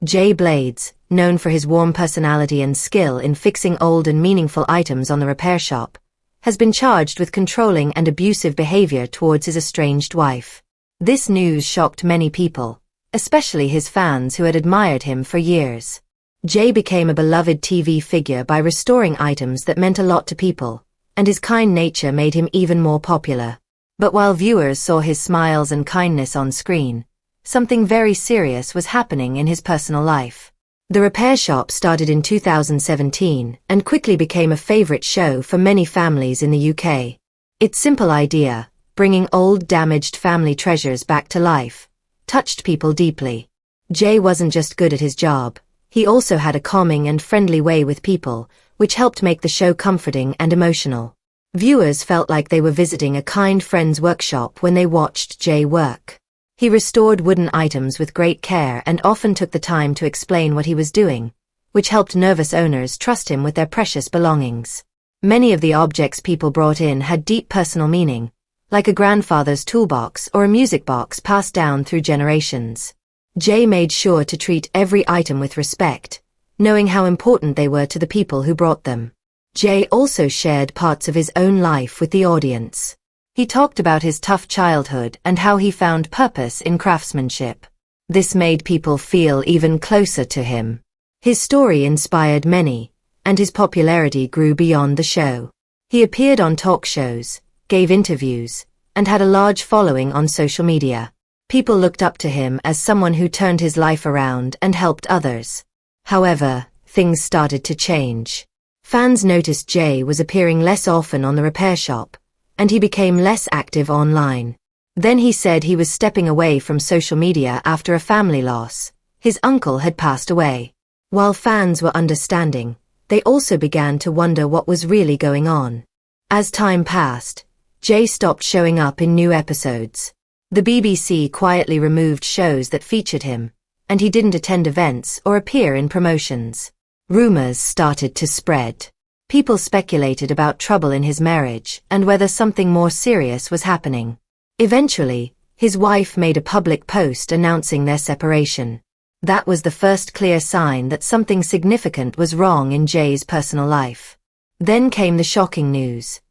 Jay Blades, known for his warm personality and skill in fixing old and meaningful items on the repair shop, has been charged with controlling and abusive behavior towards his estranged wife. This news shocked many people, especially his fans who had admired him for years. Jay became a beloved TV figure by restoring items that meant a lot to people, and his kind nature made him even more popular. But while viewers saw his smiles and kindness on screen, something very serious was happening in his personal life. The repair shop started in 2017 and quickly became a favorite show for many families in the UK. Its simple idea, bringing old damaged family treasures back to life, touched people deeply. Jay wasn't just good at his job, he also had a calming and friendly way with people, which helped make the show comforting and emotional. Viewers felt like they were visiting a kind friend's workshop when they watched Jay work. He restored wooden items with great care and often took the time to explain what he was doing, which helped nervous owners trust him with their precious belongings. Many of the objects people brought in had deep personal meaning, like a grandfather's toolbox or a music box passed down through generations. Jay made sure to treat every item with respect, knowing how important they were to the people who brought them. Jay also shared parts of his own life with the audience. He talked about his tough childhood and how he found purpose in craftsmanship. This made people feel even closer to him. His story inspired many, and his popularity grew beyond the show. He appeared on talk shows, gave interviews, and had a large following on social media. People looked up to him as someone who turned his life around and helped others. However, things started to change. Fans noticed Jay was appearing less often on the repair shop, and he became less active online. Then he said he was stepping away from social media after a family loss. His uncle had passed away. While fans were understanding, they also began to wonder what was really going on. As time passed, Jay stopped showing up in new episodes. The BBC quietly removed shows that featured him, and he didn't attend events or appear in promotions. Rumors started to spread. People speculated about trouble in his marriage and whether something more serious was happening. Eventually, his wife made a public post announcing their separation. That was the first clear sign that something significant was wrong in Jay's personal life. Then came the shocking news.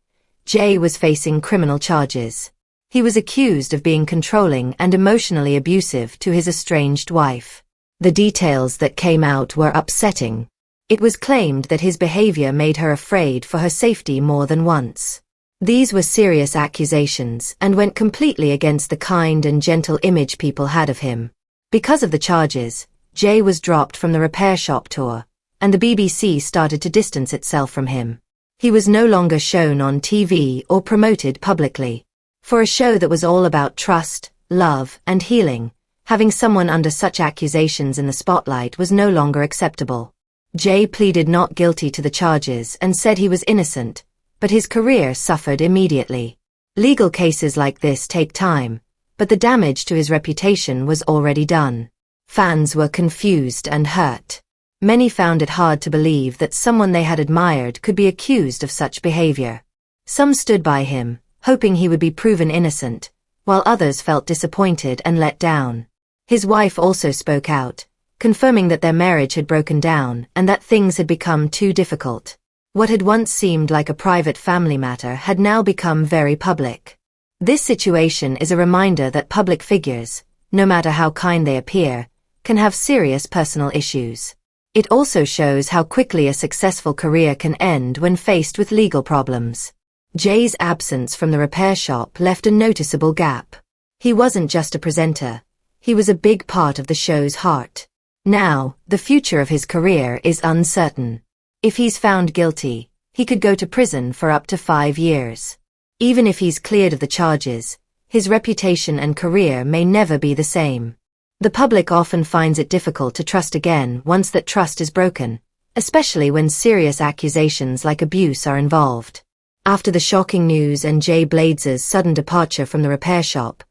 Jay was facing criminal charges. He was accused of being controlling and emotionally abusive to his estranged wife. The details that came out were upsetting. It was claimed that his behavior made her afraid for her safety more than once. These were serious accusations and went completely against the kind and gentle image people had of him. Because of the charges, Jay was dropped from the repair shop tour, and the BBC started to distance itself from him. He was no longer shown on TV or promoted publicly. For a show that was all about trust, love, and healing, having someone under such accusations in the spotlight was no longer acceptable. Jay pleaded not guilty to the charges and said he was innocent, but his career suffered immediately. Legal cases like this take time, but the damage to his reputation was already done. Fans were confused and hurt. Many found it hard to believe that someone they had admired could be accused of such behavior. Some stood by him, hoping he would be proven innocent, while others felt disappointed and let down. His wife also spoke out, confirming that their marriage had broken down and that things had become too difficult. What had once seemed like a private family matter had now become very public. This situation is a reminder that public figures, no matter how kind they appear, can have serious personal issues. It also shows how quickly a successful career can end when faced with legal problems. Jay's absence from the repair shop left a noticeable gap. He wasn't just a presenter, he was a big part of the show's heart. Now, the future of his career is uncertain. If he's found guilty, he could go to prison for up to 5 years. Even if he's cleared of the charges, his reputation and career may never be the same. The public often finds it difficult to trust again once that trust is broken, especially when serious accusations like abuse are involved. After the shocking news and Jay Blades' sudden departure from the repair shop,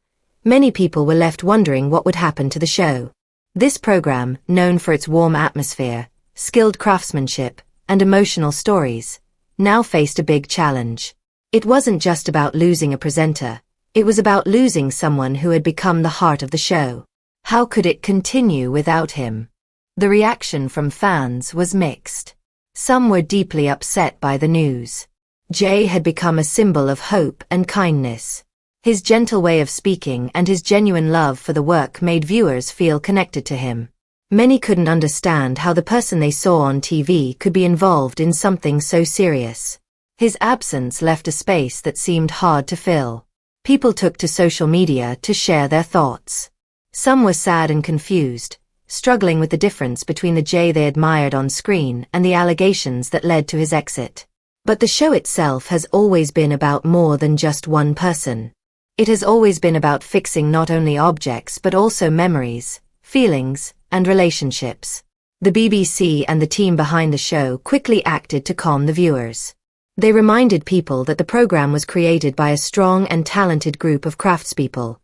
many people were left wondering what would happen to the show. This program, known for its warm atmosphere, skilled craftsmanship, and emotional stories, now faced a big challenge. It wasn't just about losing a presenter, it was about losing someone who had become the heart of the show. How could it continue without him? The reaction from fans was mixed. Some were deeply upset by the news. Jay had become a symbol of hope and kindness. His gentle way of speaking and his genuine love for the work made viewers feel connected to him. Many couldn't understand how the person they saw on TV could be involved in something so serious. His absence left a space that seemed hard to fill. People took to social media to share their thoughts. Some were sad and confused, struggling with the difference between the Jay they admired on screen and the allegations that led to his exit. But the show itself has always been about more than just one person. It has always been about fixing not only objects but also memories, feelings, and relationships. The BBC and the team behind the show quickly acted to calm the viewers. They reminded people that the program was created by a strong and talented group of craftspeople,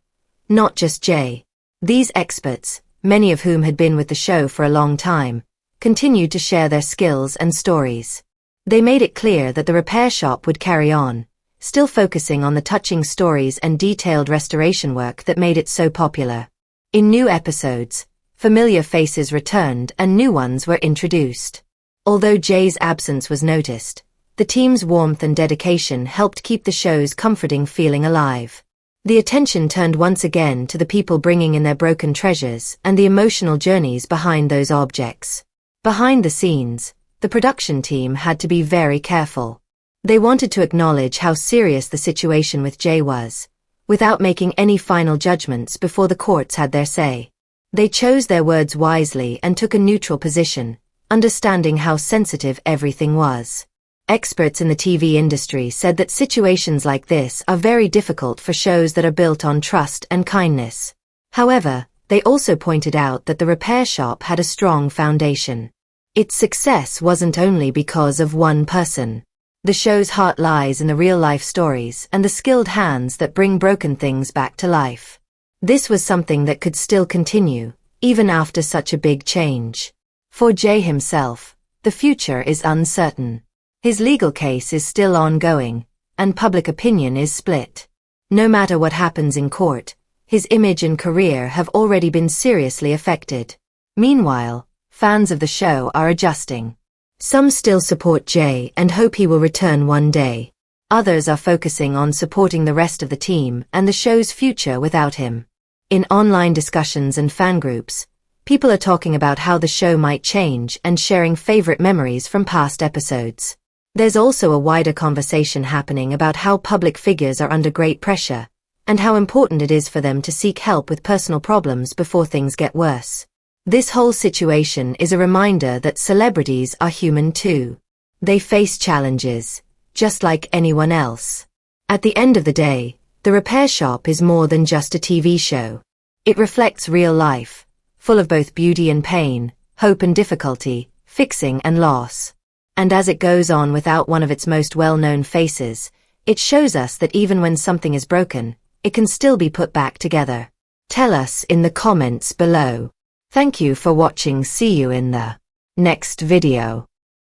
not just Jay. These experts, many of whom had been with the show for a long time, continued to share their skills and stories. They made it clear that the repair shop would carry on, still focusing on the touching stories and detailed restoration work that made it so popular. In new episodes, familiar faces returned and new ones were introduced. Although Jay's absence was noticed, the team's warmth and dedication helped keep the show's comforting feeling alive. The attention turned once again to the people bringing in their broken treasures and the emotional journeys behind those objects. Behind the scenes, the production team had to be very careful. They wanted to acknowledge how serious the situation with Jay was, without making any final judgments before the courts had their say. They chose their words wisely and took a neutral position, understanding how sensitive everything was. Experts in the TV industry said that situations like this are very difficult for shows that are built on trust and kindness. However, they also pointed out that the repair shop had a strong foundation. Its success wasn't only because of one person. The show's heart lies in the real-life stories and the skilled hands that bring broken things back to life. This was something that could still continue, even after such a big change. For Jay himself, the future is uncertain. His legal case is still ongoing, and public opinion is split. No matter what happens in court, his image and career have already been seriously affected. Meanwhile, fans of the show are adjusting. Some still support Jay and hope he will return one day. Others are focusing on supporting the rest of the team and the show's future without him. In online discussions and fan groups, people are talking about how the show might change and sharing favorite memories from past episodes. There's also a wider conversation happening about how public figures are under great pressure, and how important it is for them to seek help with personal problems before things get worse. This whole situation is a reminder that celebrities are human too. They face challenges, just like anyone else. At the end of the day, the repair shop is more than just a TV show. It reflects real life, full of both beauty and pain, hope and difficulty, fixing and loss. And as it goes on without one of its most well-known faces, it shows us that even when something is broken, it can still be put back together. Tell us in the comments below. Thank you for watching. See you in the next video.